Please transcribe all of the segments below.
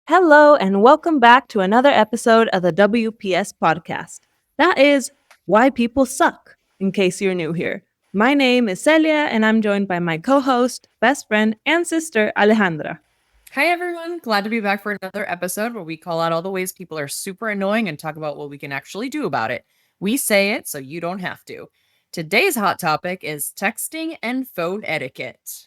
Hello, and welcome back to another episode of the WPS podcast. That is Why People Suck, in case you're new here. My name is Celia, and I'm joined by my co host, best friend, and sister, Alejandra. Hi, everyone. Glad to be back for another episode where we call out all the ways people are super annoying and talk about what we can actually do about it. We say it so you don't have to. Today's hot topic is texting and phone etiquette.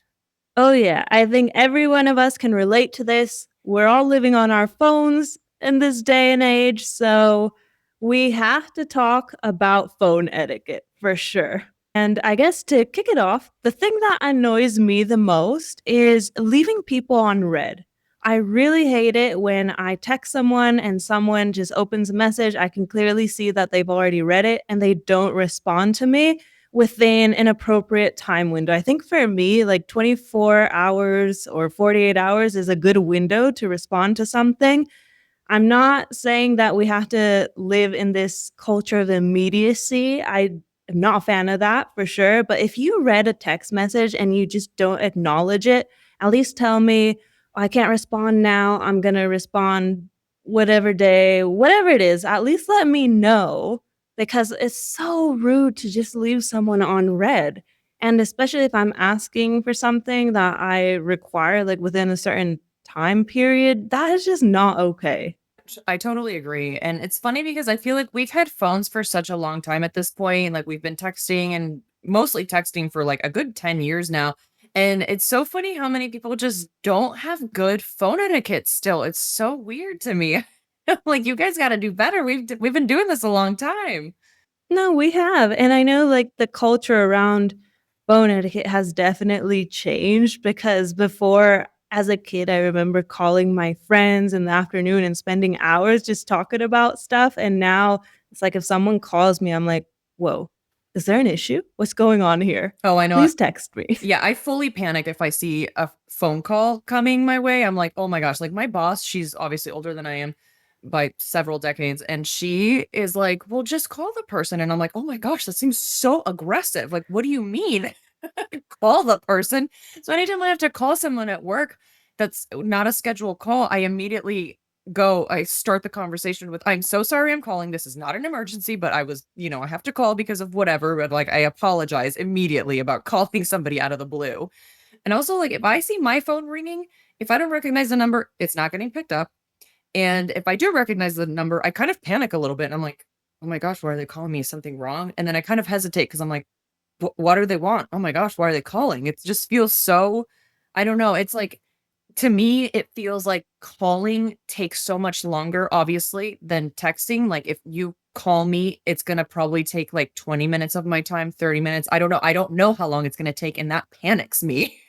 Oh, yeah, I think every one of us can relate to this. We're all living on our phones in this day and age, so we have to talk about phone etiquette for sure. And I guess to kick it off, the thing that annoys me the most is leaving people on red. I really hate it when I text someone and someone just opens a message. I can clearly see that they've already read it and they don't respond to me within an appropriate time window. I think for me, like 24 hours or 48 hours is a good window to respond to something. I'm not saying that we have to live in this culture of immediacy. I am not a fan of that for sure. But if you read a text message and you just don't acknowledge it, at least tell me, "Oh, I can't respond now. I'm going to respond whatever day, whatever it is. At least let me know because it's so rude to just leave someone on red. And especially if I'm asking for something that I require, like within a certain time period, that is just not okay. I totally agree. And it's funny because I feel like we've had phones for such a long time at this point. Like we've been texting and mostly texting for like a good 10 years now. And it's so funny how many people just don't have good phone etiquette still. It's so weird to me. Like you guys got to do better. We've been doing this a long time. No, we have, and I know, like, the culture around phone etiquette has definitely changed because before, as a kid, I remember calling my friends in the afternoon and spending hours just talking about stuff, and now it's like if someone calls me, I'm like, "Whoa, is there an issue? What's going on here? Oh, I know. Please text me." Yeah, I fully panic if I see a phone call coming my way. I'm like, "Oh my gosh." Like my boss, she's obviously older than I am by several decades, and she is like, "Well, just call the person." And I'm like, "Oh my gosh, that seems so aggressive. Like, what do you mean? Call the person?" So anytime I have to call someone at work that's not a scheduled call, I start the conversation with, "I'm so sorry I'm calling. This is not an emergency, but I have to call because of whatever, but like I apologize immediately about calling somebody out of the blue." And also like if I see my phone ringing, if I don't recognize the number, it's not getting picked up. And if I do recognize the number, I kind of panic a little bit and I'm like, "Oh my gosh, why are they calling me? Is something wrong?" And then I kind of hesitate because I'm like, what do they want? Oh my gosh, why are they calling?" It just feels so, I don't know. It's like, to me, it feels like calling takes so much longer, obviously, than texting. Like if you call me, it's gonna probably take like 20 minutes of my time, 30 minutes. I don't know. I don't know how long it's gonna take, and that panics me.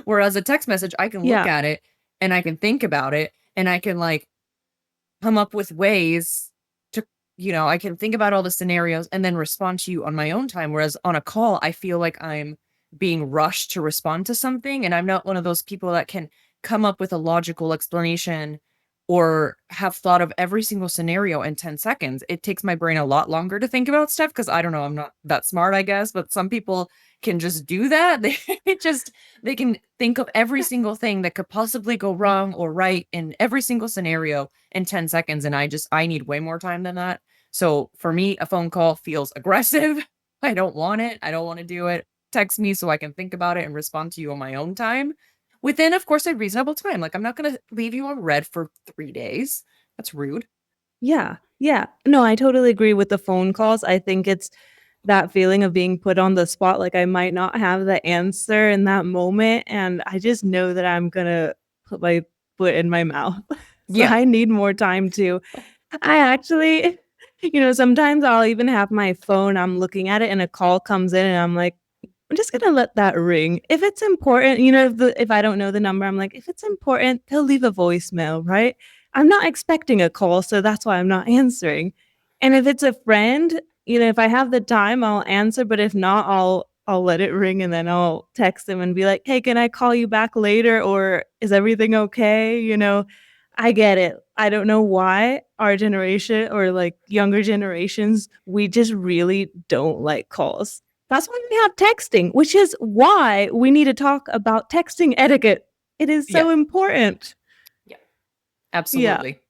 Whereas a text message, I can look Yeah. at it and I can think about it and I can like come up with ways to, I can think about all the scenarios and then respond to you on my own time. Whereas on a call, I feel like I'm being rushed to respond to something. And I'm not one of those people that can come up with a logical explanation or have thought of every single scenario in 10 seconds. It takes my brain a lot longer to think about stuff because I don't know, I'm not that smart, I guess, but some people can just do that. They can think of every single thing that could possibly go wrong or right in every single scenario in 10 seconds. And I need way more time than that. So for me, a phone call feels aggressive. I don't want it. I don't want to do it. Text me so I can think about it and respond to you on my own time within, of course, a reasonable time. Like I'm not going to leave you on red for 3 days. That's rude. Yeah, yeah. No, I totally agree with the phone calls. I think it's that feeling of being put on the spot, like I might not have the answer in that moment, and I just know that I'm gonna put my foot in my mouth. So Yeah. I need more time to I actually sometimes I'll even have my phone, I'm looking at it and a call comes in and I'm like, I'm just gonna let that ring. If it's important, if I don't know the number, I'm like, if it's important, they'll leave a voicemail, right? I'm not expecting a call, so that's why I'm not answering. And if it's a friend, if I have the time, I'll answer, but if not, I'll let it ring and then I'll text them and be like, "Hey, can I call you back later or is everything okay?" I get it. I don't know why our generation or like younger generations, we just really don't like calls. That's why we have texting, which is why we need to talk about texting etiquette. It is Yeah. so important. Yeah. Yeah. Absolutely.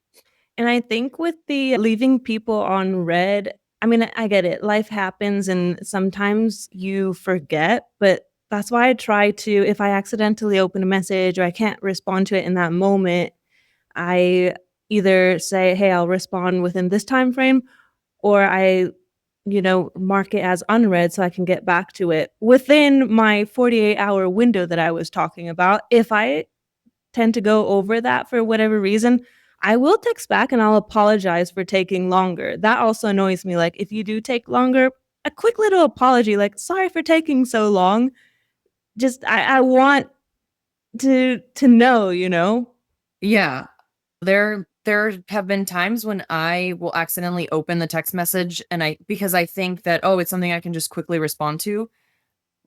And I think with the leaving people on red, I mean, I get it. Life happens and sometimes you forget, but that's why I try to, if I accidentally open a message or I can't respond to it in that moment, I either say, "Hey, I'll respond within this time frame," or mark it as unread so I can get back to it within my 48-hour window that I was talking about. If I tend to go over that for whatever reason, I will text back and I'll apologize for taking longer. That also annoys me. Like, if you do take longer, a quick little apology, like, sorry for taking so long. Just I want to know, you know? Yeah. There have been times when I will accidentally open the text message and I because I think that, oh, it's something I can just quickly respond to,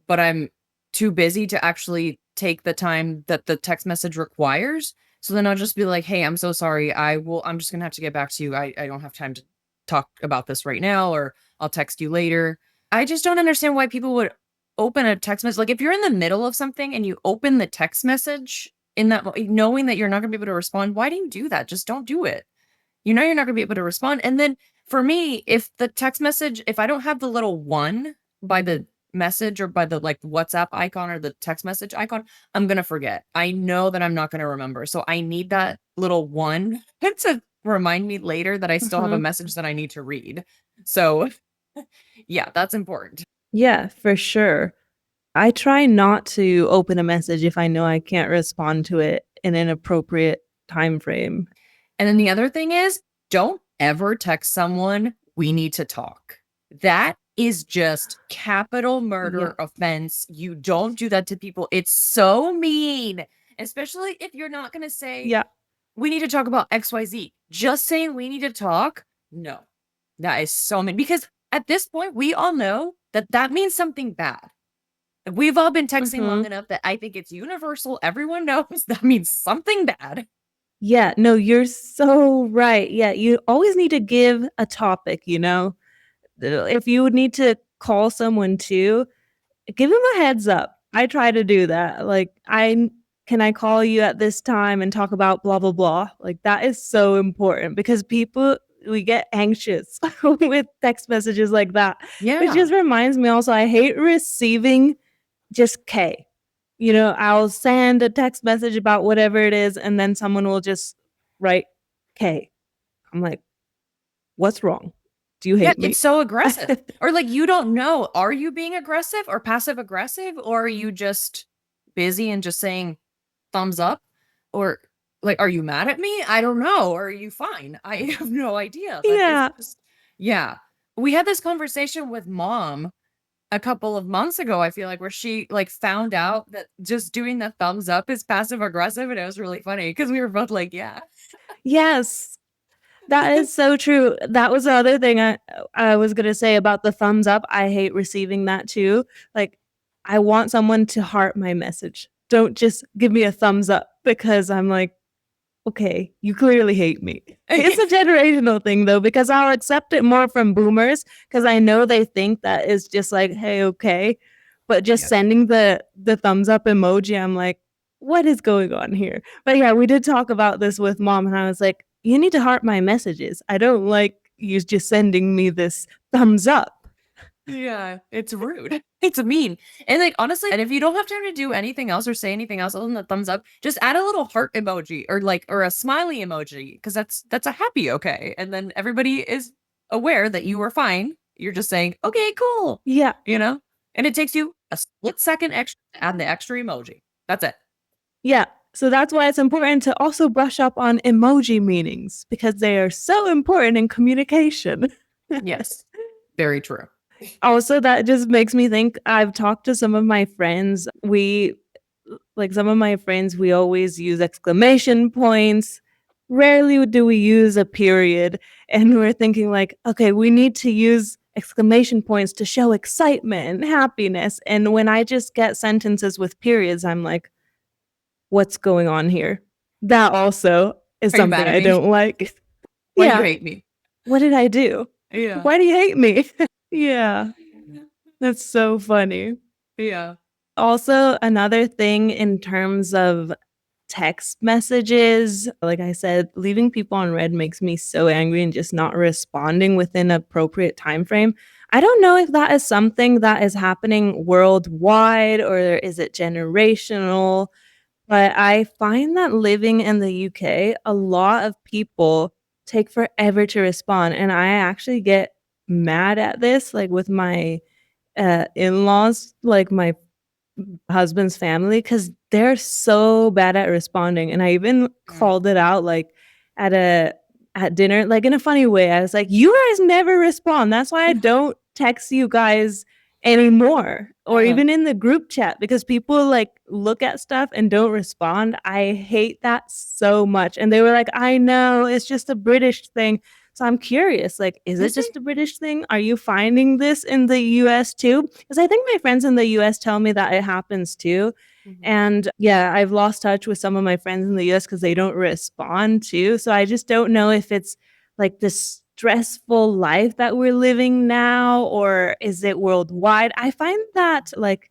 but I'm too busy to actually take the time that the text message requires. So then I'll just be like, "Hey, I'm so sorry. I'm just gonna have to get back to you. I don't have time to talk about this right now, or I'll text you later." I just don't understand why people would open a text message. Like if you're in the middle of something and you open the text message in that knowing that you're not gonna be able to respond, why do you do that? Just don't do it. You know you're not gonna be able to respond. And then for me, if the text message, if I don't have the little one by the message or by the like WhatsApp icon or the text message icon, I'm gonna forget. I know that I'm not gonna remember. So I need that little one to remind me later that I still have a Mhm. message that I need to read. So yeah, that's important. Yeah, for sure. I try not to open a message if I know I can't respond to it in an appropriate time frame. And then the other thing is, don't ever text someone, "We need to talk." That is just capital Yeah. murder offense. You don't do that to people. It's so mean, especially if you're not going to say, Yeah. "We need to talk about XYZ." Just saying we need to talk. No, that is so mean because at this point, we all know that that means something bad. We've all been texting long Mhm. enough that I think it's universal. Everyone knows that means something bad. Yeah, no, you're so right. Yeah, you always need to give a topic, you know? If you would need to call someone too, give them a heads up. I try to do that. Like, "Can I call you at this time and talk about blah, blah, blah?" Like, that is so important because we get anxious with text messages like that, which Yeah. just reminds me also, I hate receiving just K. You know, I'll send a text message about whatever it is, and then someone will just write K. I'm like, "What's wrong? Do you Yeah, hate it's me?" so aggressive. Or like you don't know, are you being aggressive or passive aggressive or are you just busy and just saying thumbs up? Or like are you mad at me? I don't know. Or are you fine? I have no idea. That is Yeah. just yeah. We had this conversation with mom a couple of months ago, I feel like, where she like found out that just doing the thumbs up is passive aggressive and it was really funny because we were both like, yeah. Yes. That is so true. That was the other thing I was gonna say about the thumbs up. I hate receiving that too. Like, I want someone to heart my message. Don't just give me a thumbs up because I'm like, "Okay, you clearly hate me." It's a generational thing though, because I'll accept it more from boomers because I know they think that is just like, "Hey, okay." But just Yeah. sending the thumbs up emoji, I'm like, "What is going on here?" But yeah, we did talk about this with mom, and I was like, "You need to heart my messages. I don't like you just sending me this thumbs up." Yeah, it's rude. It's mean. And like honestly, and if you don't have time to do anything else or say anything else other than the thumbs up, just add a little heart emoji or like or a smiley emoji because that's a happy okay. And then everybody is aware that you are fine. You're just saying, "Okay, cool." Yeah. You know? And it takes you a split second extra to add the extra emoji. That's it. Yeah. So that's why it's important to also brush up on emoji meanings because they are so important in communication. Yes. Very true. Also, that just makes me think I've talked to some of my friends. Some of my friends, we always use exclamation points. Rarely do we use a period. And we're thinking, like, okay, we need to use exclamation points to show excitement and happiness. And when I just get sentences with periods, I'm like, what's going on here? That also is Are you mad something at I me? don't like. Why do you Yeah. hate me? What did I do? Yeah. Why do you hate me? Yeah. That's so funny. Yeah. Also, another thing in terms of text messages. Like I said, leaving people on red makes me so angry and just not responding within appropriate time frame. I don't know if that is something that is happening worldwide or is it generational, but I find that living in the UK, a lot of people take forever to respond, and I actually get mad at this, like, with my, in-laws, like, my husband's family, because 'cause they're so bad at responding, and I even Mm. called it out, like, at a at dinner, like, in a funny way. I was like, "You guys never respond. That's why I don't text you guys anymore, or Uh-huh. even in the group chat, because people, like, look at stuff and don't respond. I hate that so much." And they were like, "I know, it's just a British thing." So I'm curious, like, is it Is just it? a British thing? Are you finding this in the US too? Because I think my friends in the US tell me that it happens too. Mhm. And yeah, I've lost touch with some of my friends in the US because they don't respond too. So I just don't know if it's like this stressful life that we're living now, or is it worldwide? I find that like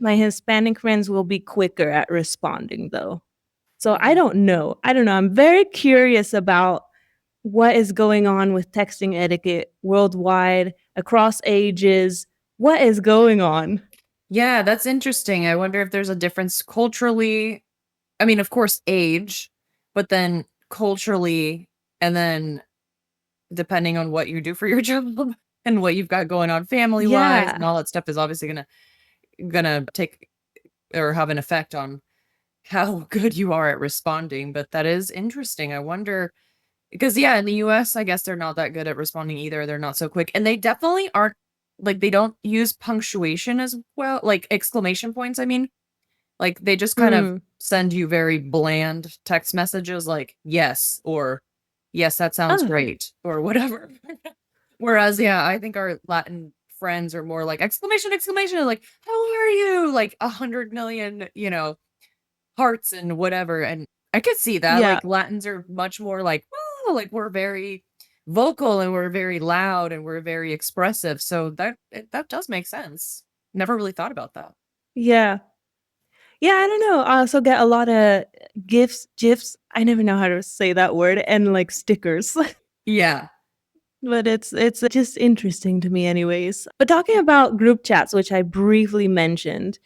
my Hispanic friends will be quicker at responding though. So I Mhm. don't know. I don't know. I'm very curious about what is going on with texting etiquette worldwide, across ages. What is going on? Yeah, that's interesting. I wonder if there's a difference culturally. I mean, of course, age, but then culturally, and then depending on what you do for your job and what you've got going on family-wise and Yeah. all that stuff is obviously gonna take or have an effect on how good you are at responding, but that is interesting. I wonder because yeah, in the US, I guess they're not that good at responding either. They're not so quick. And they definitely aren't like they don't use punctuation as well, like exclamation points, I mean. Like they just kind of Mm. send you very bland text messages like yes or yes, that sounds Oh, great or whatever. Whereas yeah, I think our Latin friends are more like exclamation exclamation like how are you? Like 100 million, hearts and whatever, and I could see that, yeah. like, Latins are much more like, "Woo!" Like, we're very vocal and we're very loud and we're very expressive, so that does make sense. Never really thought about that. Yeah. Yeah, I don't know. I also get a lot of GIFs. I never know how to say that word, and, like, stickers. Yeah. But it's just interesting to me anyways. But talking about group chats, which I briefly mentioned,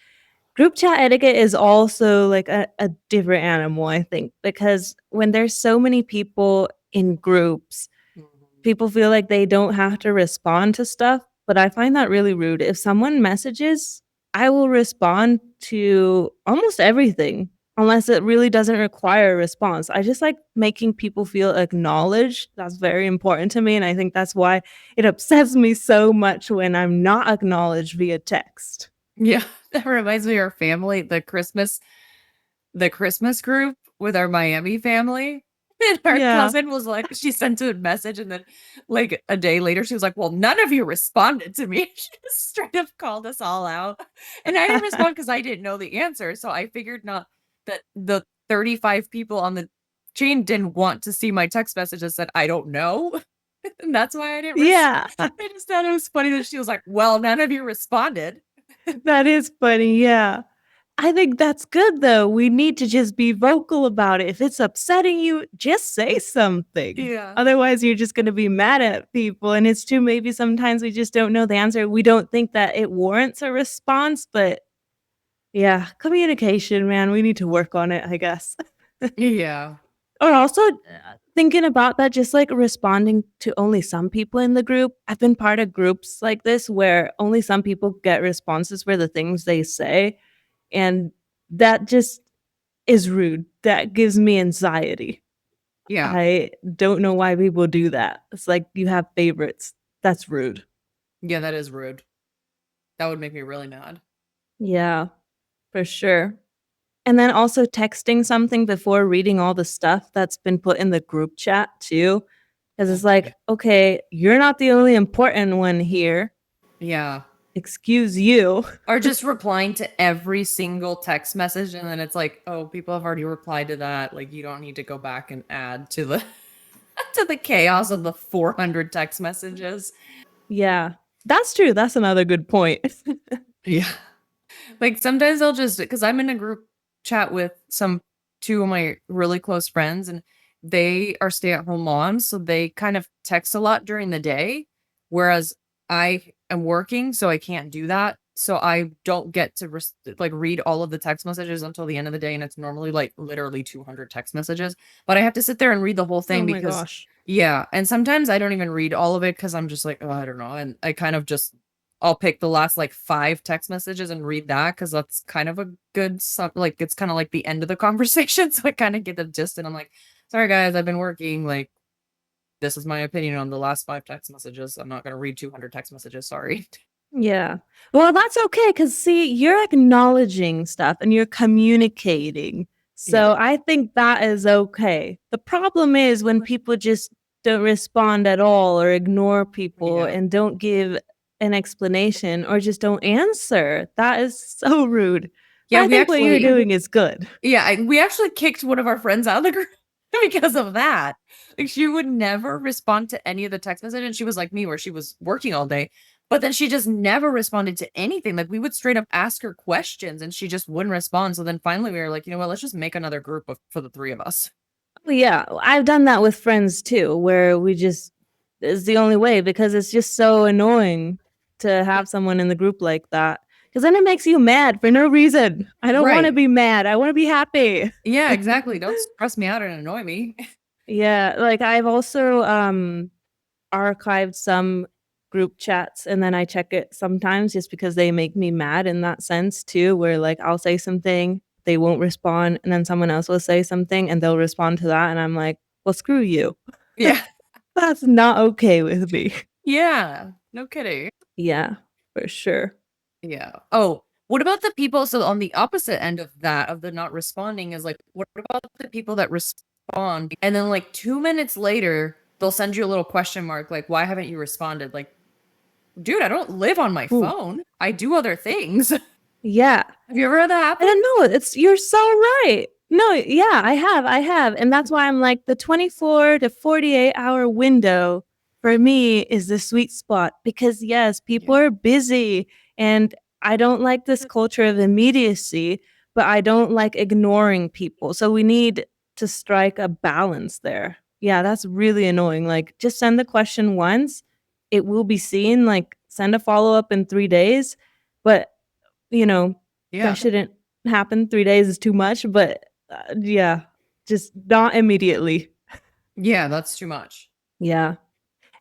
group chat etiquette is also like a different animal, I think, because when there's so many people in groups, Mhm. people feel like they don't have to respond to stuff, but I find that really rude. If someone messages, I will respond to almost everything unless it really doesn't require a response. I just like making people feel acknowledged. That's very important to me, and I think that's why it upsets me so much when I'm not acknowledged via text. Yeah, that reminds me of our family, the Christmas group with our Miami family. And our Yeah. cousin was like, she sent a message, and then like a day later, she was like, well, none of you responded to me. She just straight up called us all out. And I didn't respond because I didn't know the answer. So I figured not that the 35 people on the chain didn't want to see my text message that said, I don't know. And that's why I didn't Yeah. I just thought it was funny that she was like, well, none of you responded. That is funny, yeah. I think that's good though. We need to just be vocal about it. If it's upsetting you, just say something. Yeah. Otherwise, you're just gonna be mad at people, and it's true, maybe sometimes we just don't know the answer. We don't think that it warrants a response, but yeah, communication, man, we need to work on it, I guess. Yeah. Or also, thinking about that, just, like, responding to only some people in the group. I've been part of groups like this where only some people get responses for the things they say, and that just is rude. That gives me anxiety. Yeah. I don't know why people do that. It's like you have favorites. That's rude. Yeah, that is rude. That would make me really mad. Yeah, for sure. And then also texting something before reading all the stuff that's been put in the group chat too. 'Cause Oh, it's like, yeah. "Okay, you're not the only important one here. Yeah. Excuse you." Or just replying to every single text message, and then it's like, "Oh, people have already replied to that, like, you don't need to go back and add to the to the chaos of the 400 text messages." Yeah. That's true, that's another good point. Yeah. Like, sometimes I'll just because 'cause I'm in a group chat with some two of my really close friends, and they are stay-at-home moms, so they kind of text a lot during the day, whereas I am working, so I can't do that. So I don't get to like read all of the text messages until the end of the day, and it's normally like literally 200 text messages. But I have to sit there and read the whole Oh thing my because gosh. yeah, and sometimes I don't even read all of it because I'm just like, oh, I don't know, and I kind of just I'll pick the last like 5 text messages and read that because that's kind of a good like it's kind of like the end of the conversation, so I kind of get the gist, and I'm like, sorry guys, I've been working, like this is my opinion on the last 5 text messages. I'm not gonna read 200 text messages. Sorry. Yeah. Well, that's okay because see, you're acknowledging stuff and you're communicating. Yeah. So I think that is okay. The problem is when people just don't respond at all or ignore people Yeah. and don't give an explanation or just don't answer. That is so rude. Yeah, I we think what you're actually doing is good. yeah, we actually kicked one of our friends out of the group because of that. Like, she would never respond to any of the text messages, and she was like me where she was working all day, but then she just never responded to anything. Like, we would straight up ask her questions, and she just wouldn't respond, so then finally we were like, "You know what? Let's just make another group of for the 3 of us." Well, yeah, I've done that with friends too, where we just it's the only way because it's just so annoying to Yeah. have someone in the group like that. Because then it makes you mad for no reason. I don't want to Right. be mad. I want to be happy. Yeah, exactly. Don't stress me out and annoy me. Yeah, like I've also archived some group chats and then I check it sometimes just because they make me mad in that sense too, where like I'll say something, they won't respond, and then someone else will say something and they'll respond to that, and I'm like, well, screw you. Yeah. That's not okay with me. Yeah. No kidding. Yeah, for sure. Yeah. Oh, what about the people so on the opposite end of that, of the not responding is like, what about the people that respond and then like 2 minutes later, they'll send you a little question mark like, "Why haven't you responded?" Like, dude, I don't live on my Ooh, phone. I do other things. Have yeah. you ever had that I happen? don't know, it's you're so right. No, yeah, I have, and that's why I'm like the 24 to 48-hour window for me is the sweet spot because, yes, people Yeah. are busy, and I don't like this culture of immediacy, but I don't like ignoring people, so we need to strike a balance there. Yeah, that's really annoying, like, just send the question once, it will be seen, like, send a follow-up in 3 days, but you know, that Yeah. shouldn't happen. 3 days is too much, but, yeah, just not immediately. Yeah, that's too much. Yeah.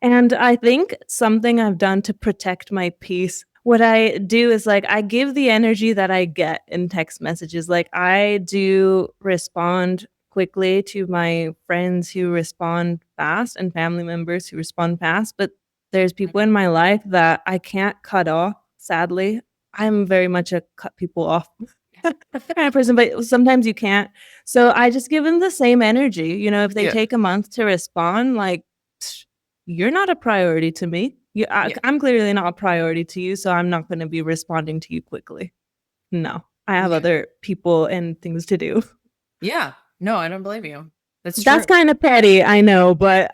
And I think something I've done to protect my peace, what I do is, like, I give the energy that I get in text messages. Like, I do respond quickly to my friends who respond fast and family members who respond fast, but there's people in my life that I can't cut off, sadly. I'm very much a cut people off kind of person, but sometimes you can't. So I just give them the same energy. If they Yeah. take a month to respond, like, "Psh, you're not a priority to me. Yeah. I'm clearly not a priority to you, so I'm not going to be responding to you quickly. No, I have Yeah. other people and things to do. Yeah. No, I don't blame you. That's That's true. kind of petty, I know, but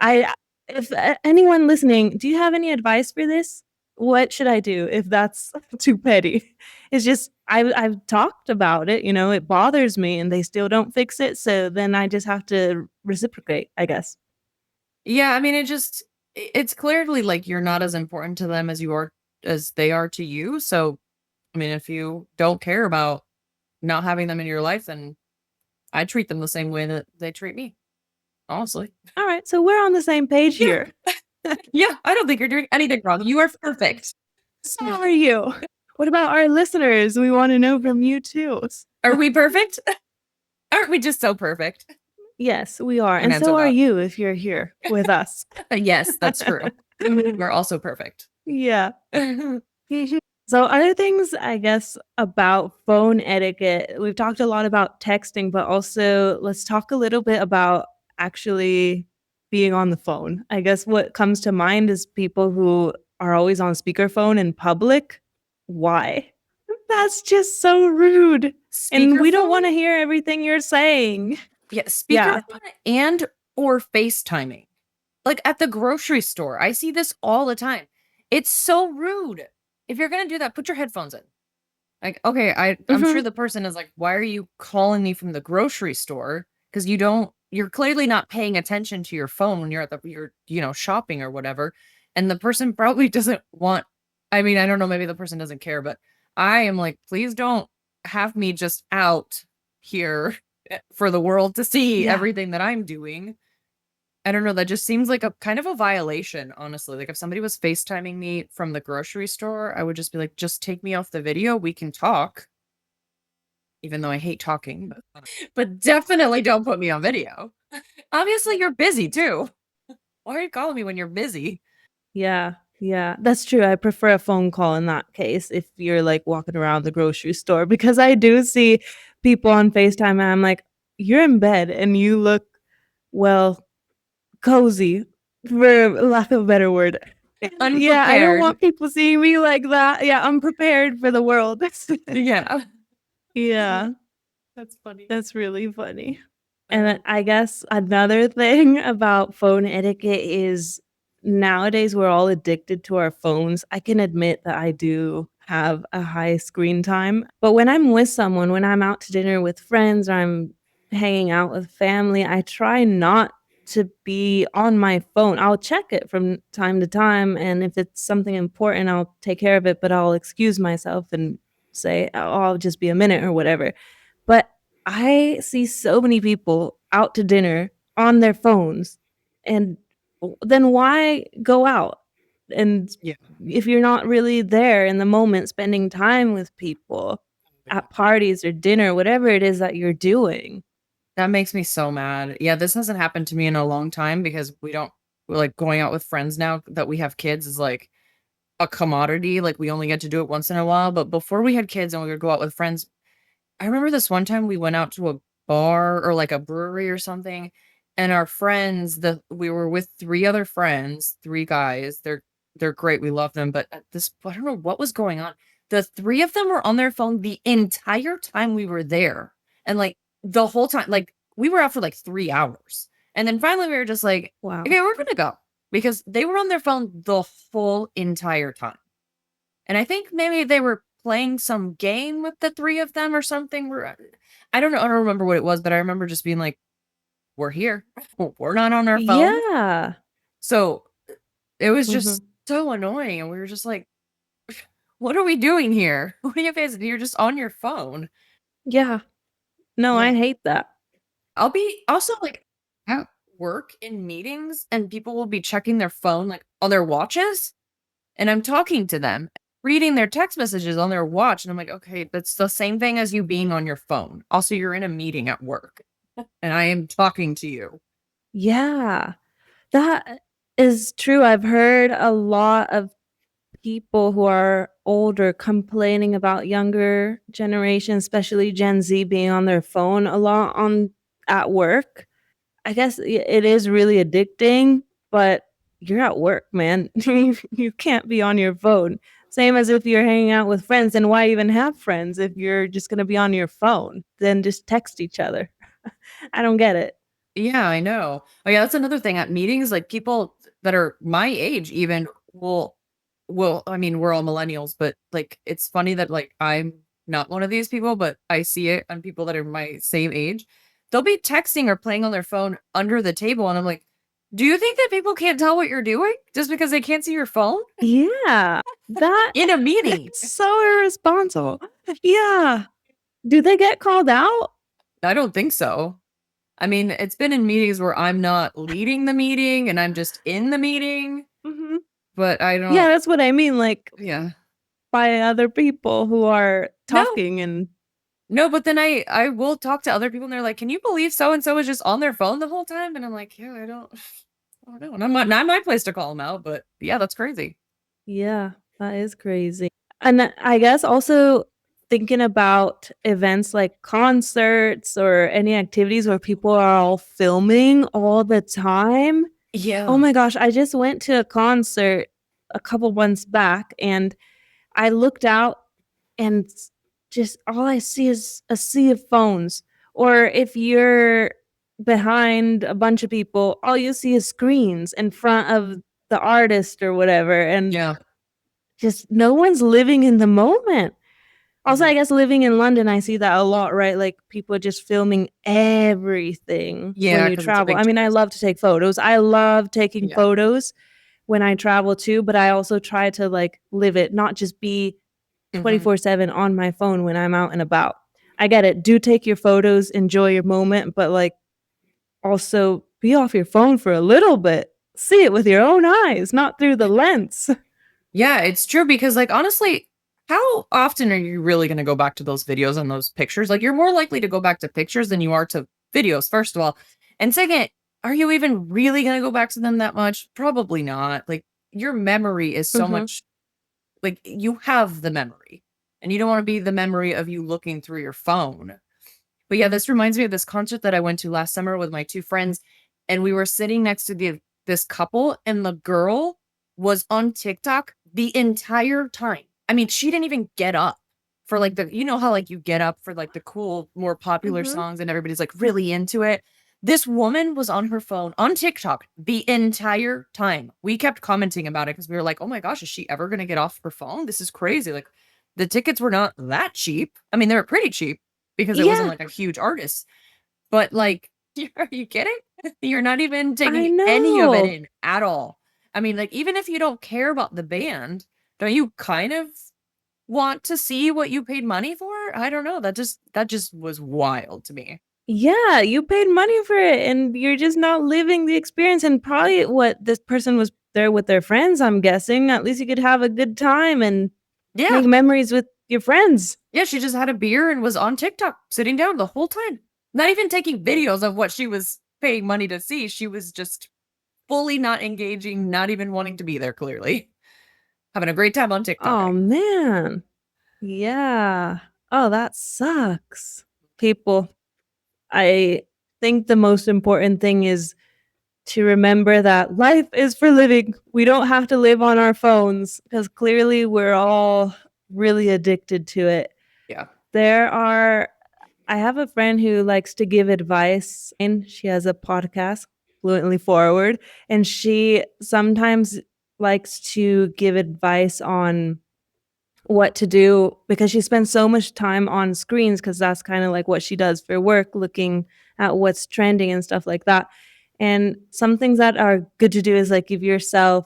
if anyone listening, do you have any advice for this? What should I do if that's too petty? It's just I've talked about it, it bothers me and they still don't fix it, so then I just have to reciprocate, I guess. Yeah, I mean, it's clearly like you're not as important to them as they are to you. So, I mean, if you don't care about not having them in your life, then I treat them the same way that they treat me, honestly. All right, so we're on the same page Yeah. here. Yeah, I don't think you're doing anything wrong. You are perfect. How are you? What about our listeners? We want to know from you too. Are we perfect? Aren't we just so perfect? Yes, we are, I can and answer so are that. you if you're here with us. Yes, that's true. We're also perfect. Yeah. So, other things, I guess, about phone etiquette, we've talked a lot about texting, but also let's talk a little bit about actually being on the phone. I guess what comes to mind is people who are always on speakerphone in public. Why? That's just so rude. And we don't want Speakerphone? to hear everything you're saying. Yeah, Yeah. speakerphone and or FaceTiming. Like at the grocery store, I see this all the time. It's so rude. If you're gonna do that, put your headphones in. Like, okay, I'm Mhm. sure the person is like, "Why are you calling me from the grocery store?" Because you're clearly not paying attention to your phone when you're, shopping or whatever. And the person probably doesn't want, I mean, I don't know, maybe the person doesn't care, but I am like, please don't have me just out here for the world to see Yeah. everything that I'm doing. I don't know, that just seems like a kind of a violation, honestly. Like if somebody was FaceTiming me from the grocery store, I would just be like, just take me off the video. We can talk, even though I hate talking, but definitely don't put me on video. Obviously, you're busy too. Why are you calling me when you're busy? Yeah, yeah, that's true. I prefer a phone call in that case if you're, like, walking around the grocery store because I do see people on FaceTime and I'm like, "You're in bed and you look, well, cozy," for lack of a better word. And yeah, I don't Unprepared. want people seeing me like that. Yeah, I'm prepared for the world. Yeah. Yeah, That's funny. that's really funny. And then Um, I guess another thing about phone etiquette is nowadays we're all addicted to our phones. I can admit that I do have a high screen time, but when I'm with someone, when I'm out to dinner with friends or I'm hanging out with family, I try not to be on my phone. I'll check it from time to time, and if it's something important, I'll take care of it, but I'll excuse myself and say, "Oh, I'll just be a minute," or whatever. But I see so many people out to dinner on their phones, and then why go out? And yeah. if you're not really there in the moment spending time with people at parties or dinner, whatever it is that you're doing. That makes me so mad. Yeah, this hasn't happened to me in a long time because we're like going out with friends now that we have kids is like a commodity. Like we only get to do it once in a while. But before we had kids and we would go out with friends, I remember this one time we went out to a bar or like a brewery or something, and our friends, we were with three other friends, three guys. They're great. We love them. But at this, I don't know what was going on. The three of them were on their phone the entire time we were there. And like the whole time, like we were out for like 3 hours. And then finally we were just like, Wow. okay, we're gonna go. Because they were on their phone the whole entire time. And I think maybe they were playing some game with the 3 of them or something, where I don't know, I don't remember what it was, but I remember just being like, "We're here. We're not on our phone." Yeah. So, it was just Mhm. so annoying, and we were just like, "What are we doing here? What are you guys, you're just on your phone." Yeah. No, I Yeah. hate that. I'll be also, like, at work in meetings, and people will be checking their phone, like, on their watches, and I'm talking to them, reading their text messages on their watch, and I'm like, "Okay, that's the same thing as you being on your phone. Also, you're in a meeting at work, and I am talking to you." Yeah. That is true. I've heard a lot of people who are older complaining about younger generation, especially Gen Z, being on their phone a lot on at work. I guess it is really addicting, but you're at work, man. You can't be on your phone. Same as if you're hanging out with friends, and why even have friends if you're just gonna be on your phone? Then just text each other. I don't get it. Yeah, I know. Oh, yeah, that's another thing at meetings, like, people that are my age even will I mean, we're all millennials, but, like, it's funny that, like, I'm not one of these people, but I see it on people that are my same age. They'll be texting or playing on their phone under the table, and I'm like, "Do you think that people can't tell what you're doing just because they can't see your phone?" Yeah, that In a is meeting. so irresponsible. Yeah. Do they get called out? I don't think so. I mean, it's been in meetings where I'm not leading the meeting and I'm just in the meeting, Mhm. but I Yeah, don't, that's what I mean, like, yeah. by other people who are No. talking and No, but then I will talk to other people and they're like, "Can you believe so and so was just on their phone the whole time?" And I'm like, "Yeah, I don't know." And I'm not my place to call them out, but yeah, that's crazy. yeah, that is crazy. And I guess also thinking about events like concerts or any activities where people are all filming all the time. Oh Yeah. my gosh, I just went to a concert a couple months back, and I looked out and just all I see is a sea of phones. Or if you're behind a bunch of people, all you see is screens in front of the artist or whatever. And Yeah. just no one's living in the moment. Also, I Mhm. guess living in London, I see that a lot, right? Like, people just filming everything when Yeah, you 'cause it's a travel. big I mean, I tourist. love to take photos. I love taking Yeah. photos when I travel too, but I also try to, like, live it, not just be Mhm. 24/7 on my phone when I'm out and about. I get it. Do take your photos, enjoy your moment, but, like, also be off your phone for a little bit. See it with your own eyes, not through the lens. Yeah, it's true because, like, honestly, how often are you really gonna go back to those videos and those pictures? Like, you're more likely to go back to pictures than you are to videos, first of all. And second, are you even really gonna go back to them that much? Probably not. Like, your memory is so Mhm, much like, you have the memory, and you don't wanna be the memory of you looking through your phone. But yeah, this reminds me of this concert that I went to last summer with my 2 friends, and we were sitting next to this couple, and the girl was on TikTok the entire time. I mean, she didn't even get up for, like, the how, like, you get up for, like, the cool, more popular mhm. songs and everybody's, like, really into it. This woman was on her phone on TikTok the entire time. We kept commenting about it because we were like, "Oh my gosh, is she ever gonna get off her phone? This is crazy." Like, the tickets were not that cheap. I mean, they were pretty cheap because it wasn't Yeah, like a huge artist, but like, are you kidding? You're not even I taking any of it know. in at all. I mean, like, even if you don't care about the band, don't you kind of want to see what you paid money for? I don't know. That just was wild to me. Yeah, you paid money for it, and you're just not living the experience, and probably what this person was there with their friends, I'm guessing. At least you could have a good time and make Yeah. memories with your friends. Yeah, she just had a beer and was on TikTok sitting down the whole time. Not even taking videos of what she was paying money to see. She was just fully not engaging, not even wanting to be there clearly. Having a great time on TikTok, Oh, man. Yeah. Oh, that sucks. People, I think the most important thing is to remember that life is for living. We don't have to live on our phones because clearly we're all really addicted to it. Yeah. There are I have a friend who likes to give advice, and she has a podcast, Fluently Forward, and she sometimes likes to give advice on what to do because she spends so much time on screens because that's kind of like what she does for work, looking at what's trending and stuff like that. And some things that are good to do is like give yourself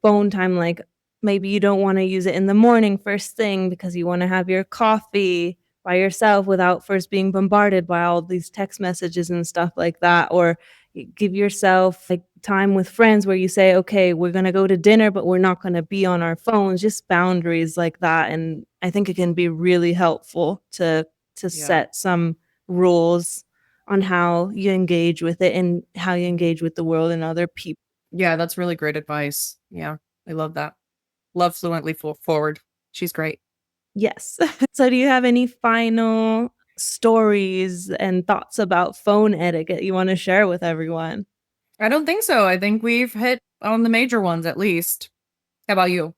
phone time, like, maybe you don't wanna use it in the morning first thing because you wanna have your coffee by yourself without first being bombarded by all these text messages and stuff like that, or y give yourself, like, time with friends where you say, "Okay, we're gonna go to dinner, but we're not gonna be on our phones," just boundaries like that, and I think it can be really helpful to Yeah. set some rules on how you engage with it and how you engage with the world and other people. Yeah, that's really great advice. Yeah, I love that. Love Fluently Forward. She's great. Yes. So do you have any final stories and thoughts about phone etiquette you wanna share with everyone? I don't think so. I think we've hit on the major ones at least. How about you?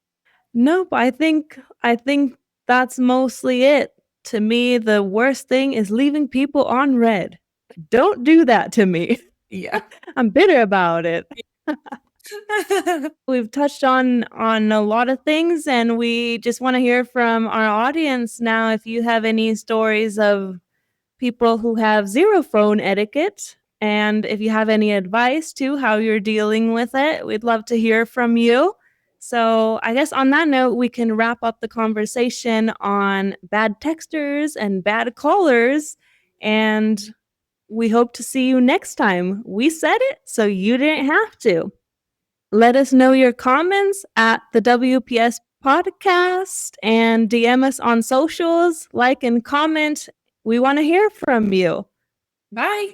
Nope, I think that's mostly it. To me, the worst thing is leaving people on red. Don't do that to me. Yeah. I'm bitter about it. We've touched on a lot of things, and we just wanna hear from our audience now if you have any stories of people who have zero phone etiquette. And if you have any advice to how you're dealing with it, we'd love to hear from you. So, I guess on that note, we can wrap up the conversation on bad texters and bad callers. And we hope to see you next time. We said it, so you didn't have to. Let us know your comments at the WPS podcast and DM us on socials, like and comment. We want to hear from you. Bye.